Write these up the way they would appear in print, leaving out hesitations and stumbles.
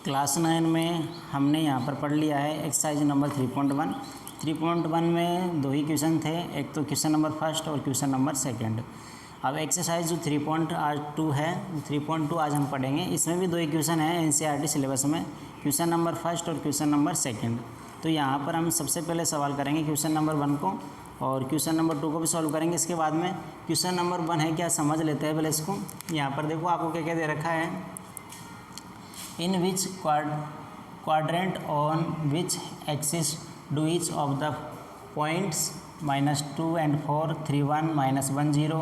Class 9 में हमने यहाँ पर पढ़ लिया है एक्सरसाइज नंबर 3.1। 3.1 में दो ही क्वेश्चन थे, एक तो क्वेश्चन नंबर फर्स्ट और क्वेश्चन नंबर सेकंड। अब एक्सरसाइज जो 3.2 है, 3.2 आज हम पढ़ेंगे। इसमें भी दो ही क्वेश्चन है एनसीईआरटी सिलेबस में, क्वेश्चन नंबर फर्स्ट और क्वेश्चन नंबर सेकंड। तो यहाँ पर हम सबसे पहले सवाल करेंगे क्वेश्चन नंबर 1 को और क्वेश्चन नंबर 2 को भी सॉल्व करेंगे। इसके बाद में क्वेश्चन नंबर 1 है क्या समझ लेते हैं पहले इसको। यहाँ पर देखो आपको क्या क्या दे रखा है, in which quadrant on which axis do each of the points -2 and 4, 3, 1, -1, 0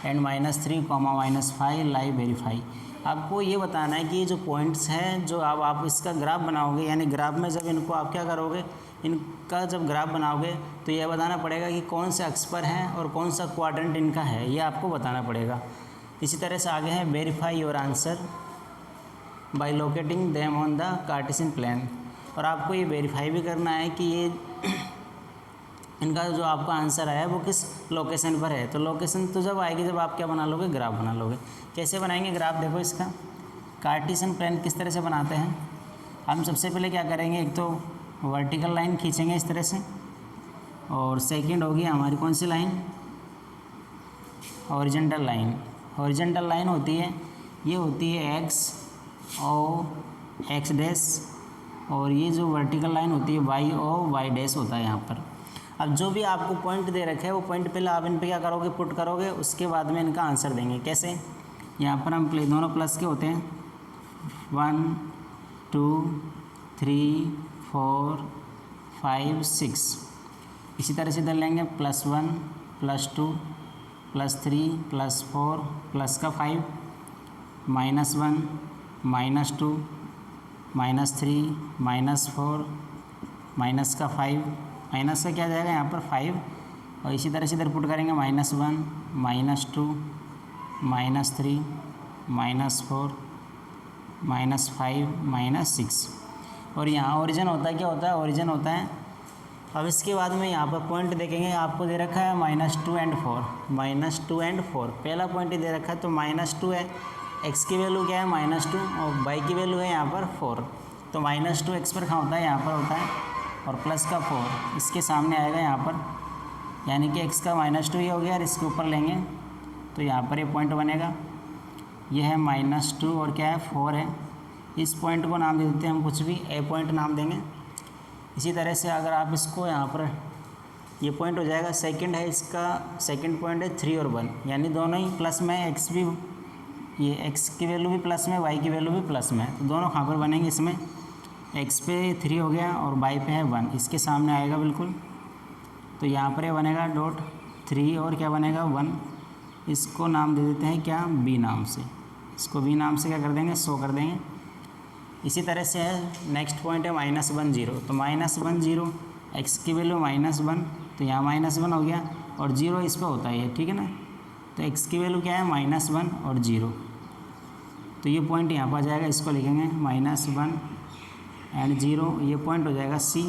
and -3, -5 lie verify। आपको ये बताना है कि ये जो पॉइंट्स हैं जो अब आप इसका ग्राफ बनाओगे, यानी ग्राफ में जब इनको आप क्या करोगे, इनका जब ग्राफ बनाओगे तो ये बताना पड़ेगा कि कौन से अक्ष पर है और कौन सा क्वाड्रेंट इनका है, ये आपको बताना पड़ेगा। इसी तरह से आगे है verify your answer by locating them on the Cartesian plan. और आपको ये वेरीफाई भी करना है कि ये इनका जो आपका आंसर है वो किस लोकेशन पर है। तो लोकेशन तो जब आएगी जब आप क्या बना लोगे, ग्राफ बना लोगे। कैसे बनाएंगे ग्राफ, देखो इसका कार्टेशियन प्लान किस तरह से बनाते हैं। हम सबसे पहले क्या करेंगे, एक तो वर्टिकल लाइन खींचेंगे इस तरह से, और सेकंड होगी हमारी कौन सी line, horizontal line. Horizontal line होती है, ये होती है एक्स और एक्स डैश, और ये जो वर्टिकल लाइन होती है वाई और वाई डैश होता है यहाँ पर। अब जो भी आपको पॉइंट दे रखे हैं वो पॉइंट पहले आप इन पे क्या करोगे, पुट करोगे, उसके बाद में इनका आंसर देंगे। कैसे, यहाँ पर हम दोनों प्लस के होते हैं, 1 2 3 4 5 6। इसी तरह से इधर लेंगे +1 +2 +3 +4 प्लस का 5 -1 -2 -3 -4 माइनस का 5, माइनस का क्या जाएगा यहाँ पर 5, और इसी तरह से इधर पुट करेंगे -1 -2 -3 -4 -5 -6। और यहाँ ओरिजिन होता है, क्या होता है, ओरिजिन होता है। अब इसके बाद में यहाँ पर पॉइंट देखेंगे, आपको दे रखा है -2 and 4, -2 and 4 पहला पॉइंट ही दे रखा है। तो -2 है, x की वैल्यू क्या है -2 और y की वैल्यू है यहाँ पर 4। तो -2 x पर कहाँ होता है, यहाँ पर होता है, और प्लस का 4 इसके सामने आएगा यहाँ पर, यानी कि x का -2 ये हो गया, और इसके ऊपर लेंगे तो यहाँ पर ये पॉइंट बनेगा। ये है -2 और क्या है 4 है। इस पॉइंट को नाम दे देते हैं हम कुछ भी, a पॉइंट नाम देंगे। इसी तरह से अगर आप इसको यहाँ पर, ये पॉइंट हो जाएगा सेकंड है, इसका सेकंड पॉइंट है 3 और 1, यानी दोनों ही प्लस में, x भी, ये x की वैल्यू भी प्लस में, y की वैल्यू भी प्लस में, तो दोनों कहाँ पर बनेंगे, इसमें x पे 3 हो गया और y पे है 1, इसके सामने आएगा बिल्कुल। तो यहाँ पर ये बनेगा डॉट 3 और क्या बनेगा 1। इसको नाम दे देते हैं क्या, b नाम से। इसको b नाम से क्या कर देंगे, शो कर देंगे। इसी तरह से है नेक्स्ट पॉइंट है -1 0। तो -1 0, x की वैल्यू -1, तो यहाँ -1 हो गया और 0 इस पर होता है ये, ठीक है ना। तो x की वैल्यू क्या है -1 और 0, तो ये पॉइंट यहाँ पर आ जाएगा, इसको लिखेंगे -1 एंड 0, ये पॉइंट हो जाएगा C।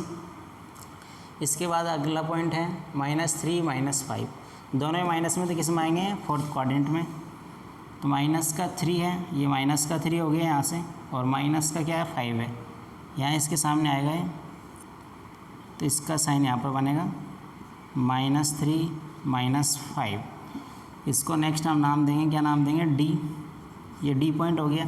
इसके बाद अगला पॉइंट है -3 -5, दोनों ही माइनस में, तो किस में आएंगे, फोर्थ क्वाड्रेंट में। तो माइनस का 3 है, ये माइनस का 3 हो गया यहाँ से, और माइनस का क्या है 5 है, यहाँ इसके सामने आएगा ये, तो इसका साइन यहाँ पर बनेगा -3 -5। इसको नेक्स्ट हम नाम देंगे, क्या नाम देंगे, D। ये D पॉइंट हो गया।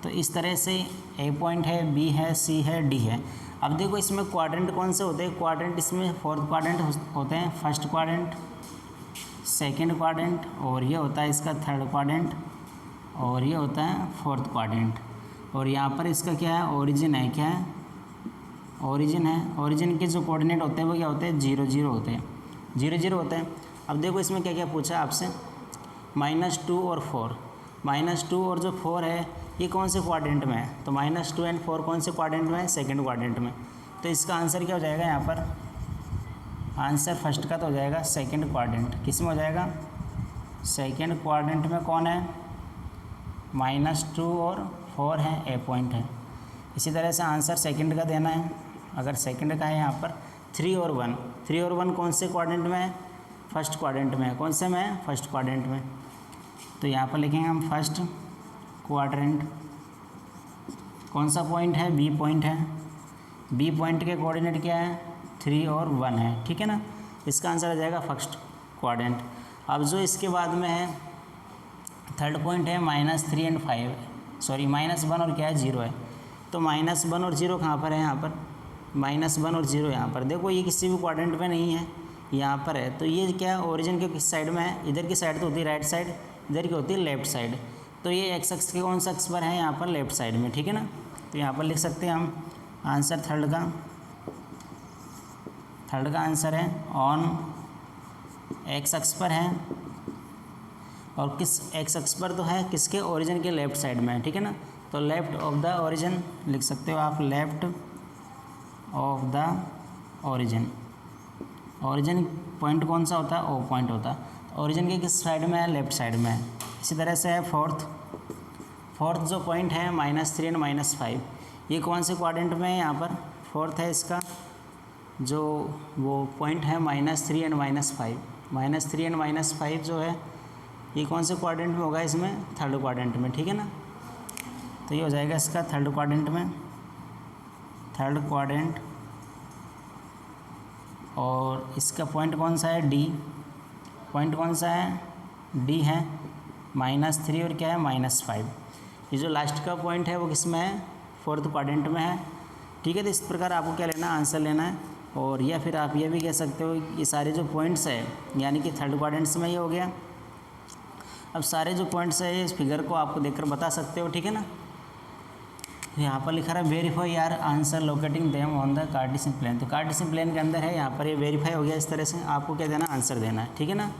तो इस तरह से A पॉइंट है, B है, C है, D है। अब देखो इसमें क्वाड्रेंट कौन से होते हैं, क्वाड्रेंट इसमें फोर्थ क्वाड्रेंट होते हैं, फर्स्ट क्वाड्रेंट, सेकंड क्वाड्रेंट, और ये होता है इसका थर्ड क्वाड्रेंट, और ये होता है फोर्थ क्वाड्रेंट। और यहाँ पर इसका क्या है, ओरिजिन है, क्या है, ओरिजिन है। ओरिजिन के जो कोऑर्डिनेट होते हैं वो क्या होते हैं, 0 0 होते हैं, 0 0 होते हैं। अब देखो इसमें क्या क्या पूछा आपसे, -2 और 4, -2 और जो 4 है ये कौन से क्वाड्रेंट में है, तो -2 एंड 4 कौन से क्वाड्रेंट में है, सेकंड क्वाड्रेंट में। तो इसका आंसर क्या हो जाएगा, यहाँ पर आंसर फर्स्ट का तो हो जाएगा सेकंड क्वाड्रेंट। किस में हो जाएगा, सेकंड क्वाड्रेंट में कौन है, -2 और 4 है, A पॉइंट है। इसी तरह से आंसर सेकंड का देना है, अगर सेकंड का है यहाँ पर 3 और 1, 3 और 1 कौन से क्वाड्रेंट में है, फर्स्ट क्वाड्रेंट में है। कौन से में है, फर्स्ट क्वाड्रेंट में। तो यहाँ पर लिखेंगे हम फर्स्ट क्वाड्रेंट। कौन सा पॉइंट है, बी पॉइंट है। बी पॉइंट के कोऑर्डिनेट क्या है, 3 और 1 है, ठीक है ना। इसका आंसर आ जाएगा फर्स्ट क्वाड्रेंट। अब जो इसके बाद में है थर्ड पॉइंट है -3 एंड 5, सॉरी -1 और क्या है 0 है। तो -1 और 0 कहाँ पर है, यहाँ पर -1 और 0 यहाँ पर। देखो ये किसी भी क्वाड्रेंट में नहीं है, यहाँ पर है। तो ये क्या ओरिजिन के किस साइड में है, इधर की साइड तो होती है राइट साइड, इधर की होती है लेफ्ट साइड। तो ये एक्स एक्स के कौन सा एक्स पर है, यहाँ पर लेफ्ट साइड में, ठीक है ना। तो यहाँ पर लिख सकते हैं हम आंसर थर्ड का आंसर है ऑन एक्स एक्स पर है। और किस एक्स एक्स पर तो है, किसके ओरिजिन के लेफ्ट साइड में है, ठीक है ना। तो लेफ्ट ऑफ द ओरिजिन लिख सकते हो आप, left of the origin. Origin point कौन सा होता है, ओ पॉइंट होता है। ओरिजिन के किस साइड में है, लेफ्ट साइड में है। इसी तरह से है फोर्थ जो पॉइंट है -3 एंड -5, ये कौन से क्वाड्रेंट में है, यहाँ पर फोर्थ है इसका जो वो पॉइंट है -3 एंड -5। -3 एंड -5 जो है ये कौन से क्वाड्रेंट में होगा, इसमें थर्ड क्वाड्रेंट में, ठीक है ना। तो ये हो जाएगा इसका थर्ड क्वाड्रेंट में, थर्ड क्वाड्रेंट। और इसका पॉइंट कौन सा है, डी। पॉइंट कौन सा है, डी है, -3 और क्या है -5। ये जो लास्ट का पॉइंट है वो किस में है, फोर्थ क्वाड्रेंट में है, ठीक है। तो इस प्रकार आपको क्या लेना है, आंसर लेना है। और या फिर आप ये भी कह सकते हो ये सारे जो पॉइंट्स है यानी कि थर्ड क्वाड्रेंट्स में ये हो गया। अब सारे जो पॉइंट्स है इस फिगर को आपको देखकर बता सकते हो, ठीक है ना। यहाँ पर लिखा रहा है वेरीफाई यार answer locating them on the Cartesian plane. तो कार्टेशियन प्लेन के अंदर है, यहाँ पर ये वेरीफाई हो गया। इस तरह से आपको क्या देना, आंसर देना है, ठीक है ना।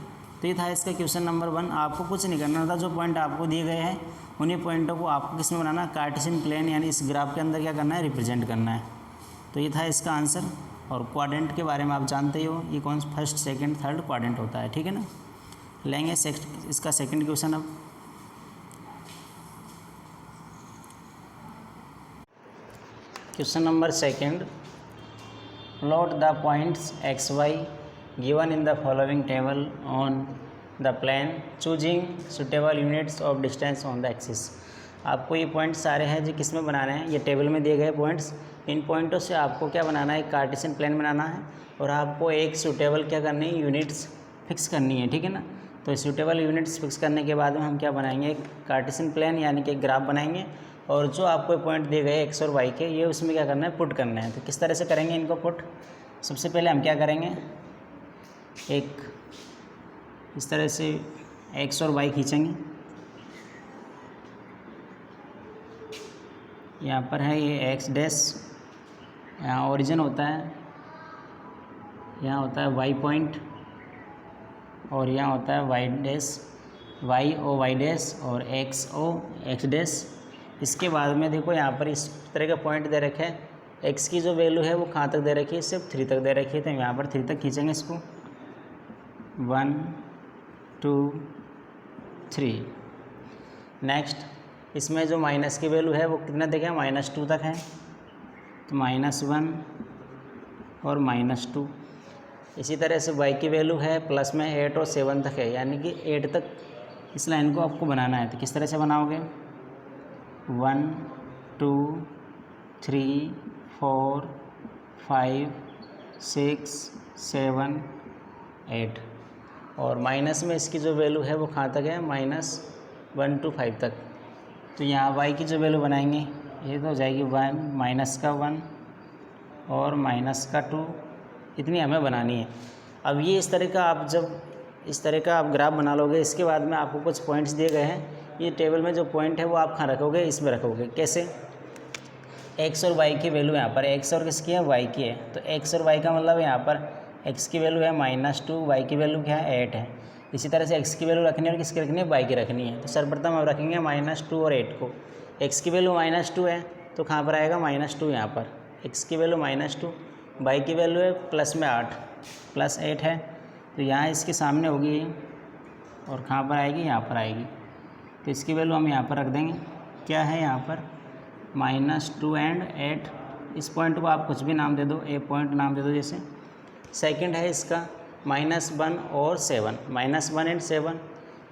तो ये था इसका क्वेश्चन नंबर 1। आपको कुछ नहीं करना था, जो पॉइंट आपको दिए गए हैं उन्हीं पॉइंटों को आपको किस में बनाना, कार्टेशियन प्लेन यानी इस ग्राफ के अंदर क्या करना है, रिप्रेजेंट करना है। तो ये था इसका आंसर। और क्वाड्रेंट के बारे में आप जानते ही हो, ये कौन फर्स्ट सेकंड थर्ड क्वाड्रेंट होता है, ठीक है ना। लेंगे इसका सेकंड क्वेश्चन। अब question number second, plot the points x y given in the following table on the plane choosing suitable units of distance on the axis. आपको ये पॉइंट्स सारे हैं जो किस में बनाने हैं, ये टेबल में दिए गए पॉइंट्स। इन पॉइंटों से आपको क्या बनाना है, एक कार्टेशियन प्लेन बनाना है। और आपको एक सूटेबल क्या करनी है, यूनिट्स फिक्स करनी है, ठीक है ना। तो सूटेबल यूनिट्स फिक्स करने के बाद में हम क्या बनाएंगे, एक कार्टेशियन प्लेन यानी कि एक ग्राफ बनाएंगे। और जो आपको पॉइंट दिए गए एक्स और वाई के, ये उसमें क्या करना है, पुट करना है। तो किस तरह से करेंगे इनको पुट, सबसे पहले हम क्या करेंगे, एक इस तरह से एक्स और वाई खींचेंगे। यहाँ पर है ये एक्स डैश, यहाँ ओरिजिन होता है, यहाँ होता है वाई पॉइंट, और यहाँ होता है y dash, y O y dash और एक्स ओ एक्स डैश। इसके बाद में देखो यहाँ पर इस तरह का पॉइंट दे रखे हैं, एक्स की जो वैल्यू है वो कहाँ तक दे रखी है, सिर्फ 3 तक दे रखी है। तो यहाँ पर 3 तक खींचेंगे इसको, 1 2 3। नेक्स्ट इसमें जो माइनस की वैल्यू है वो कितना देखें, -2 तक है। तो -1 और -2। इसी तरह से y की वैल्यू है प्लस में 8 और 7 तक है, यानी कि 8 तक इस लाइन को आपको बनाना है। तो किस तरह से बनाओगे, 1 2 3 4 5 6 7 8। और माइनस में इसकी जो वैल्यू है वो कहाँ तक है, -1 to 5 तक। तो यहाँ y की जो वैल्यू बनाएंगे ये तो हो जाएगी 1 -1 और -2, इतनी हमें बनानी है। अब ये इस तरह का आप जब इस तरह का आप ग्राफ बना लोगे, इसके बाद में आपको कुछ पॉइंट्स दिए गए हैं। ये टेबल में जो पॉइंट है वो आप कहाँ रखोगे, इसमें रखोगे। कैसे, एक्स और वाई की वैल्यू यहाँ पर एक्स और किसकी है, वाई की है। तो एक्स और वाई का मतलब यहाँ पर एक्स की वैल्यू है -2, वाई की वैल्यू क्या है, 8 है। इसी तरह से एक्स की वैल्यू रखनी है और किसकी रखनी है, वाई की रखनी है। तो सर्वप्रथम हम रखेंगे -2 और 8 को। एक्स की वैल्यू -2 है तो कहाँ पर आएगा, -2 यहाँ पर। एक्स की वैल्यू -2, वाई की वैल्यू है प्लस में 8 प्लस 8 है। तो यहाँ इसके सामने होगी और कहाँ पर आएगी, यहाँ पर आएगी। तो इसकी वैल्यू हम यहाँ पर रख देंगे, क्या है यहाँ पर -2 एंड 8। इस पॉइंट को आप कुछ भी नाम दे दो, ए पॉइंट नाम दे दो जैसे। सेकंड है इसका -1 और 7, -1 एंड 7।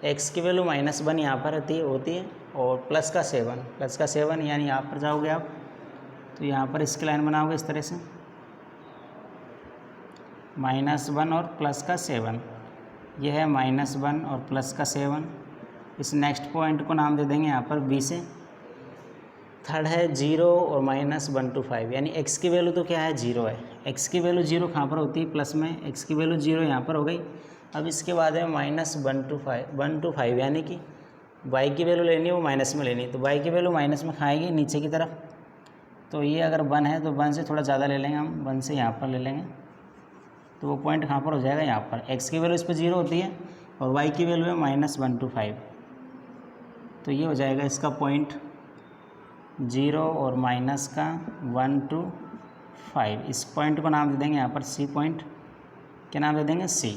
एक्स की वैल्यू -1 यहाँ पर होती है और प्लस का 7 यानी यहाँ पर जाओगे आप तो यहाँ पर इसकी लाइन बनाओगे इस तरह से -1 और प्लस का 7, यह है -1 और प्लस का 7। इस नेक्स्ट पॉइंट को नाम दे देंगे यहाँ पर बी से। थर्ड है 0 और -1 to 5, यानी x की वैल्यू तो क्या है 0 है। x की वैल्यू 0 कहाँ पर होती है प्लस में, x की वैल्यू 0 यहाँ पर हो गई। अब इसके बाद है -1 to 5 यानी कि y की वैल्यू लेनी है वो माइनस में लेनी है, तो y की वैल्यू माइनस में खाएगी नीचे की तरफ। तो ये अगर 1 है तो 1 से थोड़ा ज़्यादा ले लेंगे हम, 1 से यहाँ पर ले लेंगे तो वो पॉइंट कहाँ पर हो जाएगा यहाँ पर। x की वैल्यू इस पर 0 होती है और y की वैल्यू है -1 to 5, तो ये हो जाएगा इसका पॉइंट 0 और माइनस का 1 to 5। इस पॉइंट को नाम दे देंगे यहाँ पर C पॉइंट, क्या नाम दे देंगे C।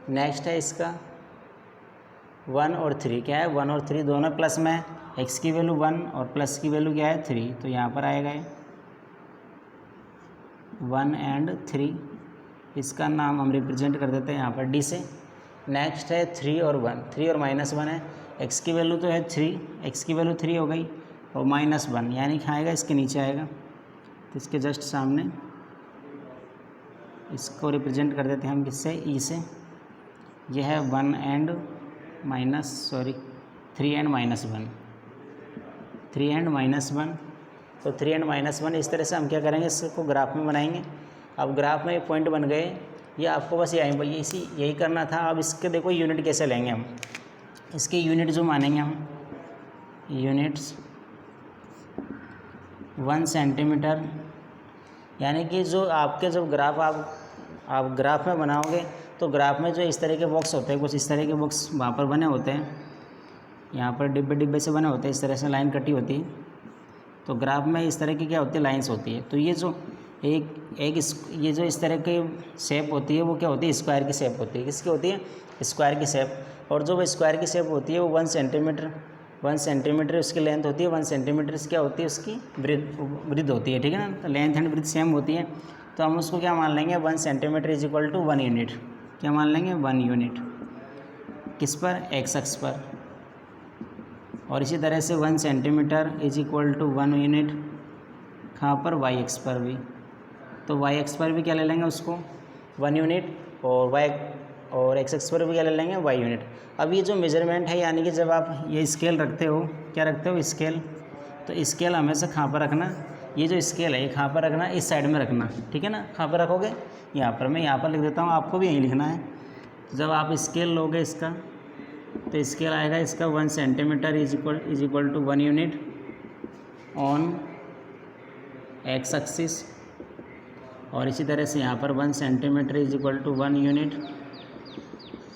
नेक्स्ट है इसका 1 और 3, क्या है 1 और 3 दोनों प्लस में है, x की वैल्यू 1 और प्लस की वैल्यू क्या है 3, तो यहाँ पर आएगा 1 and 3, इसका नाम हम रिप्रेजेंट कर देते हैं यहाँ पर D से। नेक्स्ट है 3 और 1, 3 और -1 है, x की वैल्यू तो है 3, x की वैल्यू 3 हो गई और -1 यानी कि आएगा इसके नीचे आएगा, तो इसके जस्ट सामने इसको रिप्रेजेंट कर देते हैं हम किससे, E से। यह है 3 and -1, 3 and -1, तो 3 and -1 इस तरह से हम क्या करेंगे, इसको ग्राफ में बनाएंगे। अब ग्राफ में ये पॉइंट बन गए, ये आपको बस यही करना था। अब इसके देखो यूनिट कैसे लेंगे हम, इसके यूनिट जो मानेंगे हम, यूनिट्स 1 सेंटीमीटर, यानी कि जो आपके जब ग्राफ आप ग्राफ में बनाओगे तो ग्राफ में जो इस तरह के बॉक्स होते हैं, कुछ इस तरह के बॉक्स वहाँ पर बने होते हैं, यहाँ पर डिब्बे से बने होते हैं, इस तरह से लाइन कटी होती है। तो ग्राफ में इस तरह की क्या होती है, लाइंस होती है। तो ये जो ये जो इस तरह की शेप होती है वो क्या होती है, स्क्वायर की शेप होती है। किसकी होती है, स्क्वायर की शेप। और जो स्क्वायर की शेप होती है वो 1 सेंटीमीटर उसकी लेंथ होती है, 1 सेंटीमीटर क्या होती है, उसकी ब्रीथ होती है, ठीक है ना। तो लेंथ एंड ब्रीथ सेम होती है, तो हम उसको क्या मान लेंगे, 1 centimetre is equal to 1 unit. क्या मान लेंगे, 1 यूनिट। किस पर, एक्स अक्ष पर। और इसी तरह से 1 centimetre is equal to 1 unit कहाँ पर, वाई एक्स पर भी। तो वाई एक्स पर भी क्या ले लेंगे उसको, 1 यूनिट, और एक्स एक्स पर भी क्या ले लेंगे, वाई यूनिट। अब ये जो मेजरमेंट है, यानी कि जब आप ये स्केल रखते हो, क्या रखते हो, स्केल, तो स्केल हमेशा कहाँ पर रखना, ये जो स्केल है ये कहाँ पर रखना, इस साइड में रखना, ठीक है ना। कहाँ पर रखोगे, यहाँ पर। मैं यहाँ पर लिख देता हूँ, आपको भी यहीं लिखना है। तो जब आप स्केल लोगे इसका, तो स्केल आएगा इसका 1 centimetre is equal to 1 unit on x axis, और इसी तरह से यहाँ पर 1 centimetre is equal to 1 unit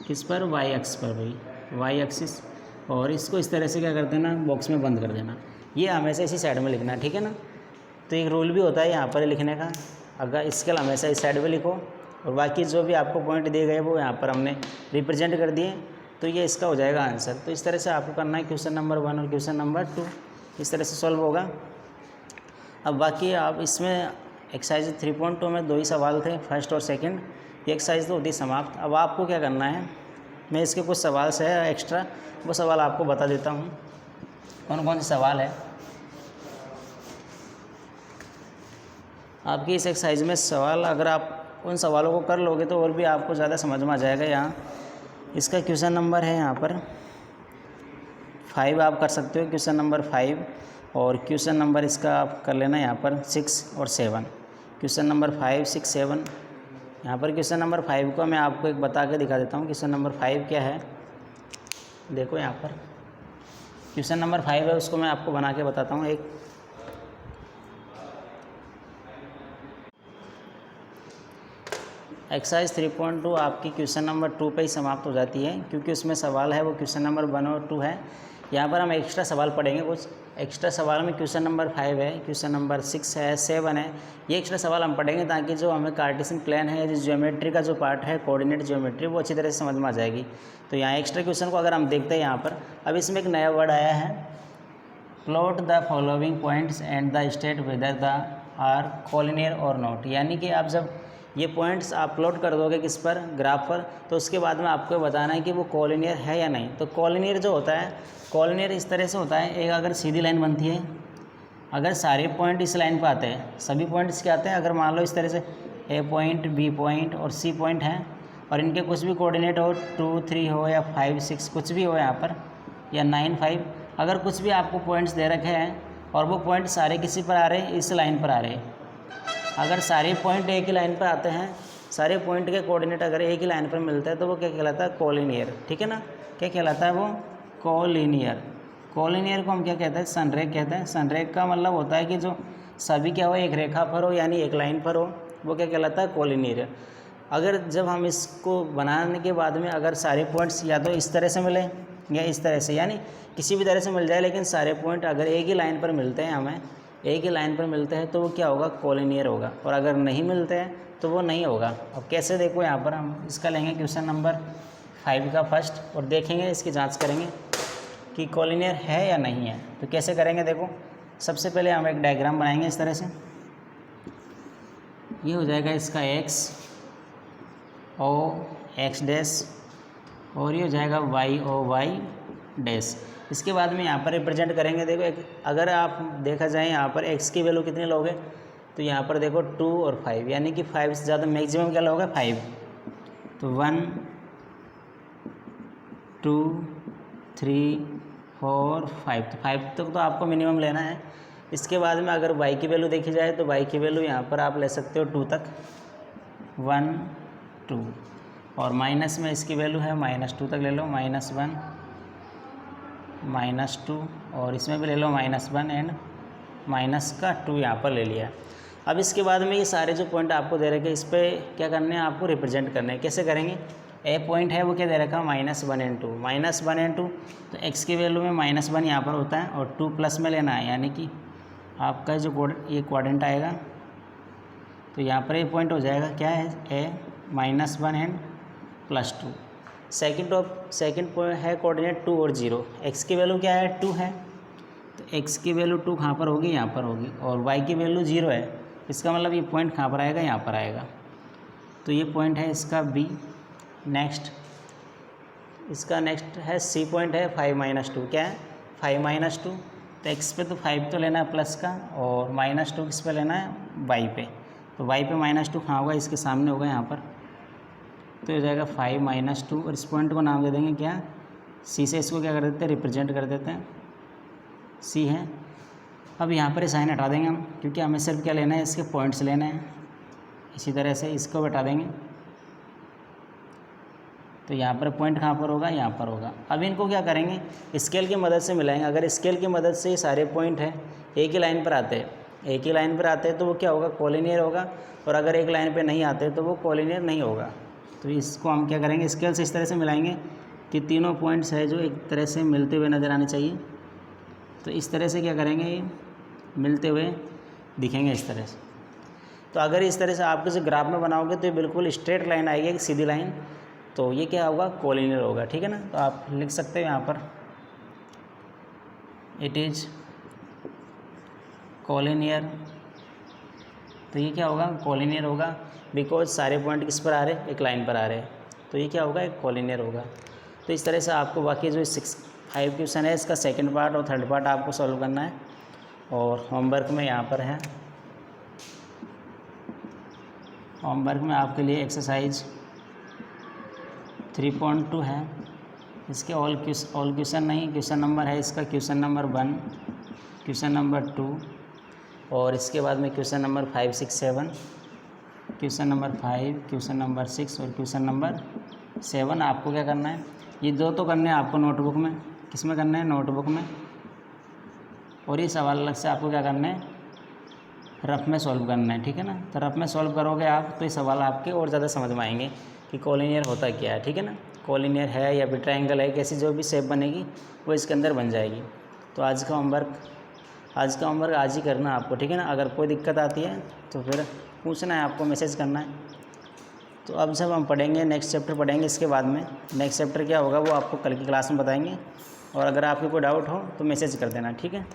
किस पर, वाई एक्स पर भाई, वाई एक्सिस। और इसको इस तरह से क्या कर देना, बॉक्स में बंद कर देना। ये हमेशा इसी साइड में लिखना है, ठीक है ना। तो एक रूल भी होता है यहाँ पर लिखने का, अगर स्केल हमेशा इस साइड में लिखो, और बाकी जो भी आपको पॉइंट दिए गए वो यहाँ पर हमने रिप्रेजेंट कर दिए, तो ये इसका हो जाएगा आंसर। तो इस तरह से आपको करना है क्वेश्चन नंबर 1 और क्वेश्चन नंबर 2, इस तरह से सॉल्व होगा। अब बाकी आप इसमें एक्सरसाइज 3.2 में 2 ही सवाल थे, फर्स्ट और सेकंड। ये एक्सरसाइज तो होती समाप्त। अब आपको क्या करना है, मैं इसके कुछ सवाल से है एक्स्ट्रा, वो सवाल आपको बता देता हूँ कौन कौन से सवाल है। आपकी इस एक्सरसाइज में सवाल, अगर आप उन सवालों को कर लोगे तो और भी आपको ज़्यादा समझ में आ जाएगा। यहाँ इसका क्वेश्चन नंबर है यहाँ पर 5, आप कर सकते हो क्वेश्चन नंबर 5, और क्वेश्चन नंबर इसका आप कर लेना यहाँ पर 6 और 7। Question number 5, 6, 7। यहाँ पर क्वेश्चन नंबर 5 को मैं आपको एक बता के दिखा देता हूँ। क्वेश्चन नंबर 5 क्या है, देखो यहाँ पर क्वेश्चन नंबर 5 है, उसको मैं आपको बना के बताता हूँ। एक एक्सरसाइज 3.2 आपकी क्वेश्चन नंबर 2 पे ही समाप्त हो जाती है, क्योंकि उसमें सवाल है वो क्वेश्चन नंबर 1 और 2 है। यहाँ पर हम एक्स्ट्रा सवाल पढ़ेंगे, कुछ एक्स्ट्रा सवाल में क्वेश्चन नंबर 5 है, क्वेश्चन नंबर 6 है, 7 है, ये एक्स्ट्रा सवाल हम पढ़ेंगे, ताकि जो हमें कार्टेशियन प्लान है, जो ज्योमेट्री का जो पार्ट है, कोऑर्डिनेट ज्योमेट्री, वो अच्छी तरह से समझ में आ जाएगी। तो यहाँ एक्स्ट्रा क्वेश्चन को अगर हम देखते हैं यहाँ पर, अब इसमें एक नया वर्ड आया है, plot the following points and the state whether the are collinear और नॉट। यानी कि आप जब ये पॉइंट्स आप प्लॉट कर दोगे किस पर, ग्राफ पर, तो उसके बाद में आपको बताना है कि वो कॉलिनियर है या नहीं। तो कॉलिनियर जो होता है, कॉलिनियर इस तरह से होता है, एक अगर सीधी लाइन बनती है, अगर सारे पॉइंट इस लाइन पर आते हैं, सभी पॉइंट्स क्या आते हैं, अगर मान लो इस तरह से ए पॉइंट, बी पॉइंट और सी पॉइंट हैं और इनके कुछ भी कोऑर्डिनेट हो, 2 3 हो या 5 6 कुछ भी हो यहाँ पर, या 9 5, अगर कुछ भी आपको पॉइंट्स दे रखे हैं और वो पॉइंट सारे किसी पर आ रहे हैं, इस लाइन पर आ रहे हैं, अगर सारे पॉइंट एक ही लाइन पर आते हैं, सारे पॉइंट के कोऑर्डिनेट अगर एक ही लाइन पर मिलते हैं तो वो क्या कहलाता है, कॉलिनियर। ठीक है ना, क्या कहलाता है वो, कॉलिनियर। कॉलिनियर को हम क्या कहते हैं, संरेख कहते हैं। संरेख का मतलब होता है कि जो सभी क्या हो, एक रेखा पर हो, यानी एक लाइन पर हो, वो क्या कहलाता है, कॉलिनियर। अगर जब हम इसको बनाने के बाद में अगर सारे पॉइंट्स या तो इस तरह से मिले या इस तरह से, यानी किसी भी तरह से मिल जाए, लेकिन सारे पॉइंट अगर एक ही लाइन पर मिलते हैं, हमें एक ही लाइन पर मिलते हैं, तो वो क्या होगा, कॉलिनियर होगा। और अगर नहीं मिलते हैं तो वो नहीं होगा। अब कैसे, देखो यहाँ पर हम इसका लेंगे क्वेश्चन नंबर 5 का फर्स्ट और देखेंगे, इसकी जांच करेंगे कि कॉलिनियर है या नहीं है। तो कैसे करेंगे, देखो सबसे पहले हम एक डायग्राम बनाएंगे इस तरह से। ये हो जाएगा इसका एक्स ओ एक्स डैश और ये हो जाएगा वाई ओ वाई डैश। इसके बाद में यहाँ पर रिप्रेजेंट करेंगे। देखो अगर आप देखा जाए यहाँ पर एक्स की वैल्यू कितनी लोगे, तो यहाँ पर देखो 2 और 5, यानी कि 5 से ज़्यादा मैक्सिमम क्या लोगे, 5। तो 1 2 3 4 5, तो 5 तक तो आपको मिनिमम लेना है। इसके बाद में अगर y की वैल्यू देखी जाए तो y की वैल्यू यहाँ पर आप ले सकते हो 2 तक, 1 2, और माइनस में इसकी वैल्यू है -2 तक ले लो, -1 -2, और इसमें भी ले लो -1 एंड -2 यहाँ पर ले लिया। अब इसके बाद में ये सारे जो पॉइंट आपको दे रखे, इस पर क्या करने हैं, आपको रिप्रेजेंट करने हैं। कैसे करेंगे, ए पॉइंट है वो क्या दे रखा है, -1 एंड 2, -1 एंड 2, तो एक्स की वैल्यू में -1 यहाँ पर होता है और 2 प्लस में लेना है, यानी कि आपका जो ये क्वाड्रेंट आएगा, तो यहाँ पर ये पॉइंट हो जाएगा क्या है, ए -1 एंड +2। सेकंड पॉइंट है कोऑर्डिनेट 2 और 0, एक्स की वैल्यू क्या है, 2 है, तो एक्स की वैल्यू 2 कहाँ पर होगी, यहाँ पर होगी, और वाई की वैल्यू 0 है। इसका मतलब ये पॉइंट कहाँ पर आएगा, यहाँ पर आएगा। तो ये पॉइंट है इसका बी। नेक्स्ट इसका नेक्स्ट है सी पॉइंट है 5 - 2, क्या है 5 - 2, तो एक्स पे तो 5 तो लेना है प्लस का, और -2 किस पे लेना है, वाई पे। तो वाई पे -2 कहाँ होगा, इसके सामने होगा यहाँ पर, तो हो जाएगा 5 - 2, और इस पॉइंट को नाम दे देंगे क्या, सी से इसको क्या कर देते हैं, रिप्रेजेंट कर देते हैं, सी है। अब यहाँ पर साइन हटा देंगे हम, क्योंकि हमें सिर्फ क्या लेना है, इसके पॉइंट्स लेने हैं। इसी तरह से इसको हटा देंगे, तो यहाँ पर पॉइंट कहाँ पर होगा, यहाँ पर होगा। अब इनको क्या करेंगे, स्केल की मदद से मिलाएंगे। अगर स्केल की मदद से ये सारे पॉइंट हैं एक ही लाइन पर आते हैं, एक ही लाइन पर आते हैं, तो वो क्या होगा, कॉलिनियर होगा। और अगर एक लाइन पर नहीं आते तो वो कॉलिनियर नहीं होगा। तो इसको हम क्या करेंगे, स्केल से इस तरह से मिलाएंगे कि तीनों पॉइंट्स है जो एक तरह से मिलते हुए नज़र आने चाहिए। तो इस तरह से क्या करेंगे, मिलते हुए दिखेंगे इस तरह से। तो अगर इस तरह से आप किसी ग्राफ में बनाओगे तो ये बिल्कुल स्ट्रेट लाइन आएगी, एक सीधी लाइन, तो ये क्या होगा, कॉलिनियर होगा। ठीक है ना, तो आप लिख सकते हो यहाँ पर, इट इज़ कॉलिनियर। तो ये क्या होगा, कॉलिनियर होगा, बिकॉज सारे पॉइंट किस पर आ रहे हैं, एक लाइन पर आ रहे हैं, तो ये क्या होगा, एक कॉलिनियर होगा। तो इस तरह से आपको बाकी जो 5 क्वेश्चन है, इसका सेकंड पार्ट और थर्ड पार्ट आपको सॉल्व करना है। और होमवर्क में यहाँ पर है, होमवर्क में आपके लिए एक्सरसाइज 3.2 है। इसके ऑल क्वेश्चन नहीं, क्वेश्चन नंबर है इसका क्वेश्चन नंबर 1, क्वेश्चन नंबर 2, और इसके बाद में question number 5 6 7, question number 5, question number 6 और क्वेश्चन नंबर 7 आपको क्या करना है, ये 2 तो करने हैं आपको नोटबुक में। किस में करना है, नोटबुक में। और ये सवाल अलग से आपको क्या करना है, रफ में सॉल्व करना है। ठीक है ना, तो रफ में सॉल्व करोगे आप तो ये सवाल आपके और ज़्यादा समझ में आएंगे कि कॉलिनियर होता क्या है। ठीक है ना, कॉलिनियर है या फिर ट्रायंगल है, कैसी जो भी शेप बनेगी वो इसके अंदर बन जाएगी। तो आज का होमवर्क आज ही करना आपको। ठीक है ना, अगर कोई दिक्कत आती है तो फिर पूछना है, आपको मैसेज करना है। तो अब जब हम पढ़ेंगे, नेक्स्ट चैप्टर पढ़ेंगे, इसके बाद में नेक्स्ट चैप्टर क्या होगा वो आपको कल की क्लास में बताएंगे। और अगर आपको कोई डाउट हो तो मैसेज कर देना। ठीक है।